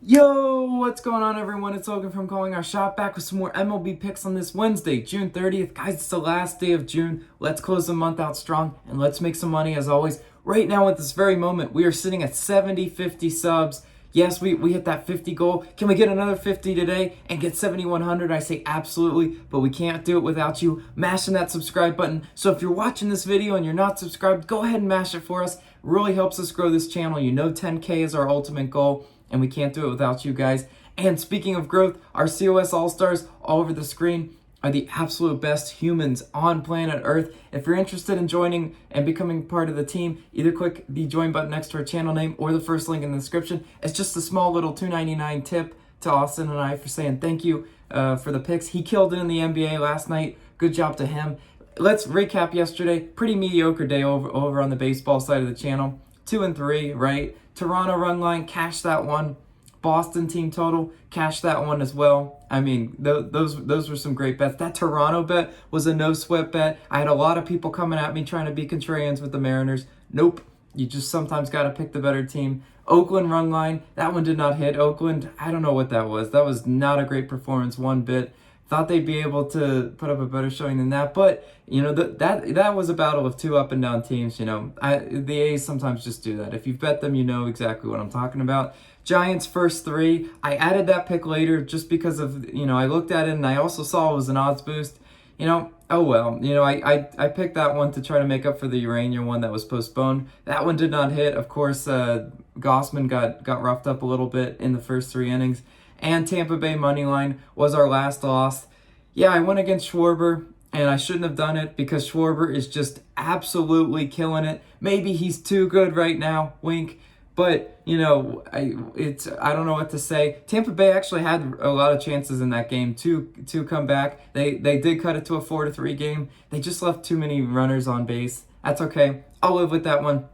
Yo, what's going on, everyone? It's Logan from Calling Our Shop, back with some more MLB picks on this Wednesday, June 30th. Guys, it's the last day of June. Let's close the month out strong, and let's make some money as always. Right now, at this very moment, we are sitting at 50 subs. Yes, we hit that 50 goal. Can we get another 50 today and get 7,100? I say absolutely, but we can't do it without you mashing that subscribe button. So if you're watching this video and you're not subscribed, go ahead and mash it for us. It really helps us grow this channel. You know 10K is our ultimate goal, and we can't do it without you guys. And speaking of growth, our COS All-Stars all over the screen are the absolute best humans on planet Earth. If you're interested in joining and becoming part of the team, either click the join button next to our channel name or the first link in the description. It's just a small little $2.99 tip to Austin and I for saying thank you for the picks. He killed it in the NBA last night. Good job to him. Let's recap yesterday. Pretty mediocre day over on the baseball side of the channel. 2 and 3, right? Toronto run line, cash that one. Boston team total, cash that one as well. I mean, those were some great bets. That Toronto bet was a no-sweat bet. I had a lot of people coming at me trying to be contrarians with the Mariners. Nope. You just sometimes got to pick the better team. Oakland run line, that one did not hit. Oakland, I don't know what that was. That was not a great performance one bit. Thought they'd be able to put up a better showing than that, but you know that was a battle of two up and down teams. You know, the A's sometimes just do that. If you've bet them, you know exactly what I'm talking about. Giants first three. I added that pick later just because of, you know, I looked at it and I also saw it was an odds boost. You know, oh well. You know, I picked that one to try to make up for the Uranium one that was postponed. That one did not hit. Of course, Gossman got roughed up a little bit in the first 3 innings. And Tampa Bay moneyline was our last loss. Yeah, I went against Schwarber, and I shouldn't have done it because Schwarber is just absolutely killing it. Maybe he's too good right now, wink. But, you know, I don't know what to say. Tampa Bay actually had a lot of chances in that game to come back. They did cut it to a 4-3 game. They just left too many runners on base. That's okay. I'll live with that one.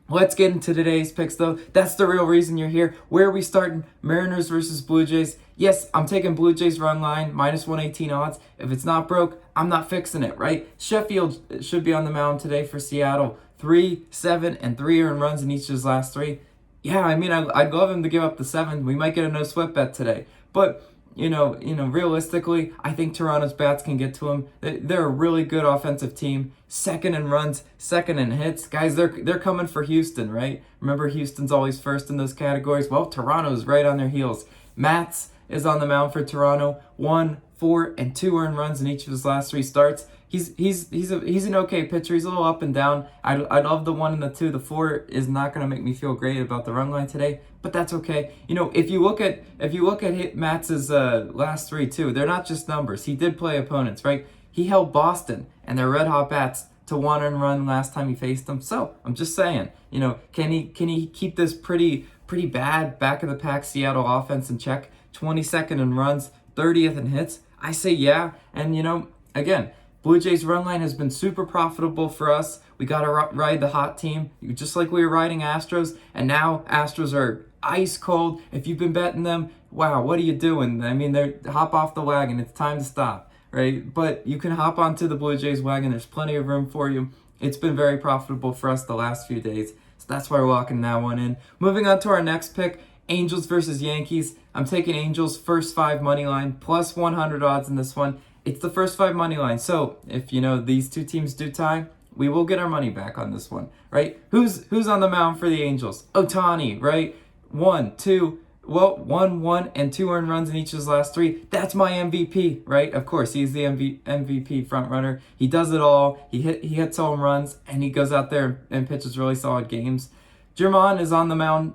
Let's get into today's picks, though. That's the real reason you're here. Where are we starting? Mariners versus Blue Jays. Yes, I'm taking Blue Jays run line, minus 118 odds. If it's not broke, I'm not fixing it, right? Sheffield should be on the mound today for Seattle. 3, 7, and 3 earned runs in each of his last 3. Yeah, I mean, I'd love him to give up the 7. We might get a no-sweat bet today. But you know, realistically, I think Toronto's bats can get to him. They're a really good offensive team. Second in runs, second in hits. Guys, they're coming for Houston, right? Remember, Houston's always first in those categories. Well, Toronto's right on their heels. Matz is on the mound for Toronto. 1, 4, and 2 earned runs in each of his last 3 starts. He's an okay pitcher. He's a little up and down. I love the 1 and the 2. The 4 is not going to make me feel great about the run line today, but that's okay. You know, if you look at Matz's last 3 too, they're not just numbers. He did play opponents, right? He held Boston and their red hot bats to 1 earned run last time he faced them. So I'm just saying, you know, can he keep this pretty bad back of the pack Seattle offense in check? 22nd in runs, 30th in hits. I say yeah, and you know, again, Blue Jays run line has been super profitable for us. We got to ride the hot team, just like we were riding Astros, and now Astros are ice cold. If you've been betting them, wow, what are you doing? I mean, they're hop off the wagon. It's time to stop, right? But you can hop onto the Blue Jays wagon. There's plenty of room for you. It's been very profitable for us the last few days, so that's why we're locking that one in. Moving on to our next pick, Angels versus Yankees. I'm taking Angels first 5 money line, plus 100 odds in this one. It's the first 5 money line. So if, you know, these 2 teams do tie, we will get our money back on this one, right? Who's on the mound for the Angels? Ohtani, right? 1, 2, 1, and 2 earned runs in each of his last 3. That's my MVP, right? Of course, he's the MVP front runner. He does it all. He hits home runs, and he goes out there and pitches really solid games. Germán is on the mound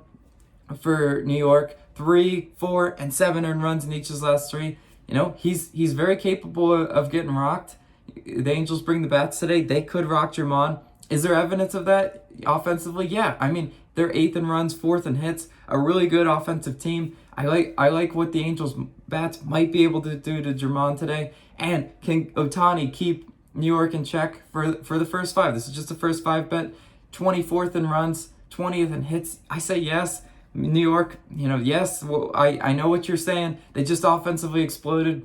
for New York. 3, 4, and 7 earned runs in each of his last 3. You know, he's very capable of getting rocked. The Angels bring the bats today. They could rock Germán. Is there evidence of that offensively? Yeah. I mean, they're 8th in runs, 4th in hits. A really good offensive team. I like what the Angels bats might be able to do to Germán today. And can Ohtani keep New York in check for the first 5? This is just the first 5 bet. 24th in runs, 20th in hits. I say yes. New York, you know, yes, well, I know what you're saying. They just offensively exploded.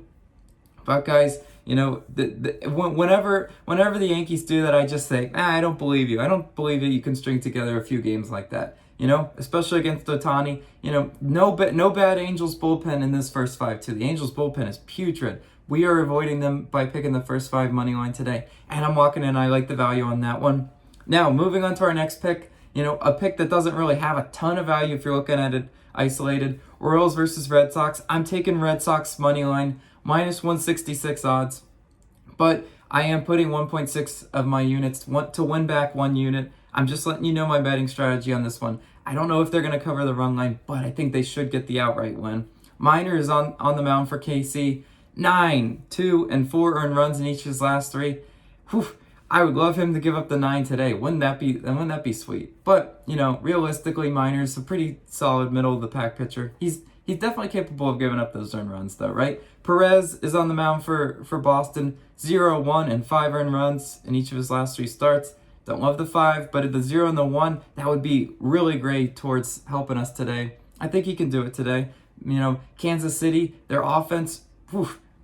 But guys, you know, whenever the Yankees do that, I just say, I don't believe you. I don't believe that you can string together a few games like that. especially against Ohtani. No bad Angels bullpen in this first five too. The Angels bullpen is putrid. We are avoiding them by picking the first five money line today, and I'm walking in. I like the value on that one. Now, moving on to our next pick, a pick that doesn't really have a ton of value if you're looking at it isolated. Royals versus Red Sox. I'm taking Red Sox money line, minus 166 odds, but I am putting 1.6 of my units to win back 1 unit. I'm just letting you know my betting strategy on this one. I don't know if they're going to cover the run line, but I think they should get the outright win. Minor is on the mound for KC. 9, 2, and 4 earned runs in each of his last 3. Whew, I would love him to give up the 9 today. Wouldn't that be sweet? But, realistically, Minor's a pretty solid middle of the pack pitcher. He's definitely capable of giving up those earned runs though, right? Perez is on the mound for Boston. 0, 1, and 5 earned runs in each of his last 3 starts. Don't love the 5, but at the 0 and the 1, that would be really great towards helping us today. I think he can do it today. Kansas City, their offense,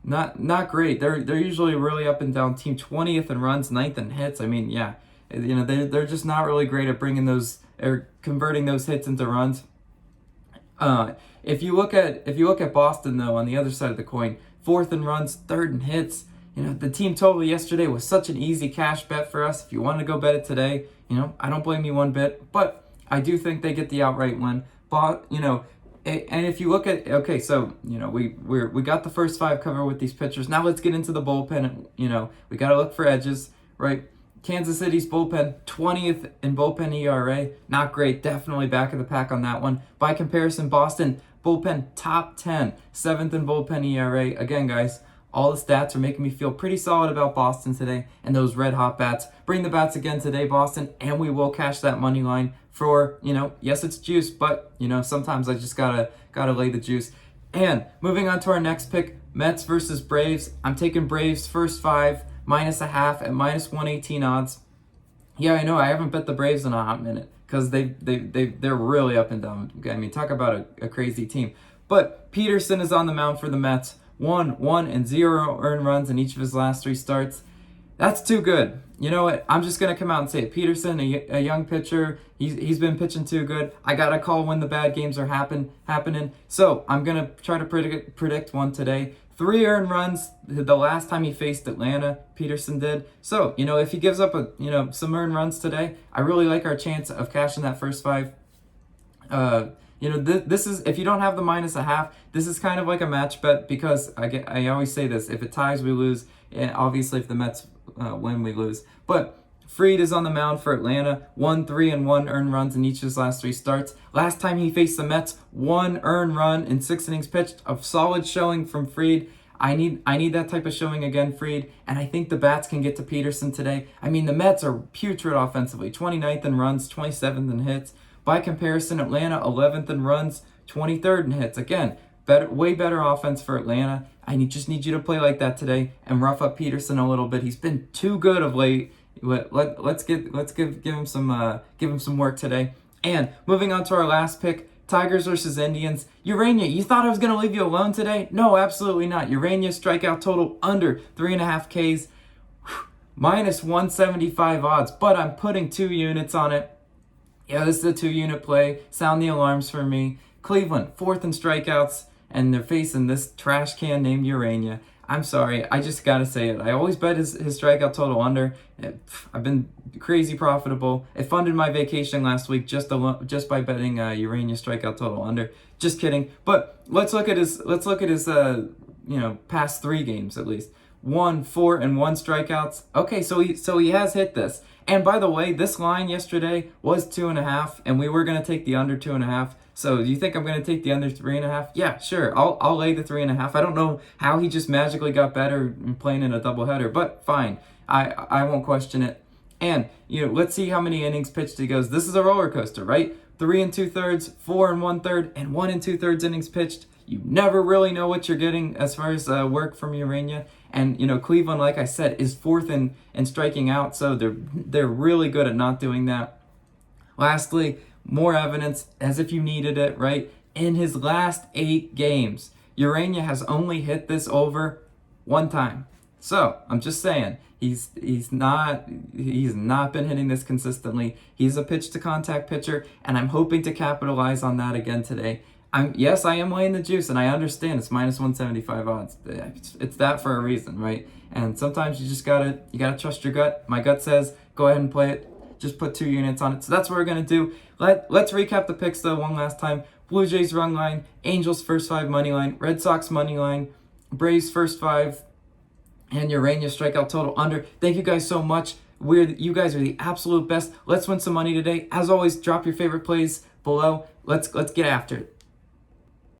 not great. They're usually a really up and down team. 20th in runs, 9th in hits. I mean, yeah, they're just not really great at bringing those or converting those hits into runs. If you look at Boston though, on the other side of the coin, 4th in runs, 3rd in hits. The team total yesterday was such an easy cash bet for us. If you want to go bet it today, I don't blame you one bit. But I do think they get the outright win. But and if you look at, okay, so, we got the first 5 covered with these pitchers. Now let's get into the bullpen. We got to look for edges, right? Kansas City's bullpen, 20th in bullpen ERA. Not great. Definitely back of the pack on that one. By comparison, Boston, bullpen top 10, 7th in bullpen ERA. Again, guys, all the stats are making me feel pretty solid about Boston today and those red hot bats. Bring the bats again today, Boston, and we will cash that money line for, yes, it's juice, but, sometimes I just gotta lay the juice. And moving on to our next pick, Mets versus Braves. I'm taking Braves first 5, minus a half at minus 118 odds. Yeah, I know, I haven't bet the Braves in a hot minute because they're really up and down. I mean, talk about a crazy team. But Peterson is on the mound for the Mets. 1, 1, and 0 earned runs in each of his last 3 starts. That's too good. You know what? I'm just going to come out and say it. Peterson, a young pitcher, he's been pitching too good. I got to call when the bad games are happening. So I'm going to try to predict one today. 3 earned runs the last time he faced Atlanta, Peterson did. So, if he gives up some earned runs today, I really like our chance of cashing that first 5. This is, if you don't have the minus a half, this is kind of like a match bet because I always say this, if it ties, we lose. And obviously, if the Mets win, we lose. But Fried is on the mound for Atlanta. 1, 3, and 1 earned runs in each of his last 3 starts. Last time he faced the Mets, 1 earned run in 6 innings pitched. A solid showing from Fried. I need that type of showing again, Fried. And I think the bats can get to Peterson today. I mean, the Mets are putrid offensively. 29th in runs, 27th in hits. By comparison, Atlanta 11th in runs, 23rd in hits. Again, way better offense for Atlanta. I just need you to play like that today and rough up Peterson a little bit. He's been too good of late. Let's give him some work today. And moving on to our last pick, Tigers versus Indians. Urania, you thought I was going to leave you alone today? No, absolutely not. Urania strikeout total under 3.5 Ks, minus 175 odds, but I'm putting 2 units on it. Yeah, this is a 2-unit play. Sound the alarms for me. Cleveland, 4th in strikeouts, and they're facing this trash can named Urania. I'm sorry, I just gotta say it. I always bet his strikeout total under. I've been crazy profitable. It funded my vacation last week just by betting Urania strikeout total under. Just kidding. But let's look at his past 3 games at least. 1, 4, and 1 strikeouts. Okay, so he has hit this. And by the way, this line yesterday was 2.5, and we were gonna take the under 2.5. So do you think I'm gonna take the under 3.5? Yeah, sure. I'll lay the 3.5. I don't know how he just magically got better playing in a doubleheader, but fine. I won't question it. And let's see how many innings pitched he goes. This is a roller coaster, right? 3 2/3, 4 1/3, and 1 2/3 innings pitched. You never really know what you're getting as far as work from Urania. And Cleveland, like I said, is 4th in striking out, so they're really good at not doing that. Lastly, more evidence, as if you needed it, right? In his last 8 games, Urania has only hit this over 1 time. So I'm just saying, he's not been hitting this consistently. He's a pitch to contact pitcher, and I'm hoping to capitalize on that again today. Yes, I am laying the juice, and I understand it's minus 175 odds. It's that for a reason, right? And sometimes you just gotta trust your gut. My gut says go ahead and play it. Just put 2 units on it. So that's what we're gonna do. Let's recap the picks though one last time. Blue Jays run line, Angels first 5 money line, Red Sox money line, Braves first 5, and Urania strikeout total under. Thank you guys so much. You guys are the absolute best. Let's win some money today. As always, drop your favorite plays below. Let's get after it.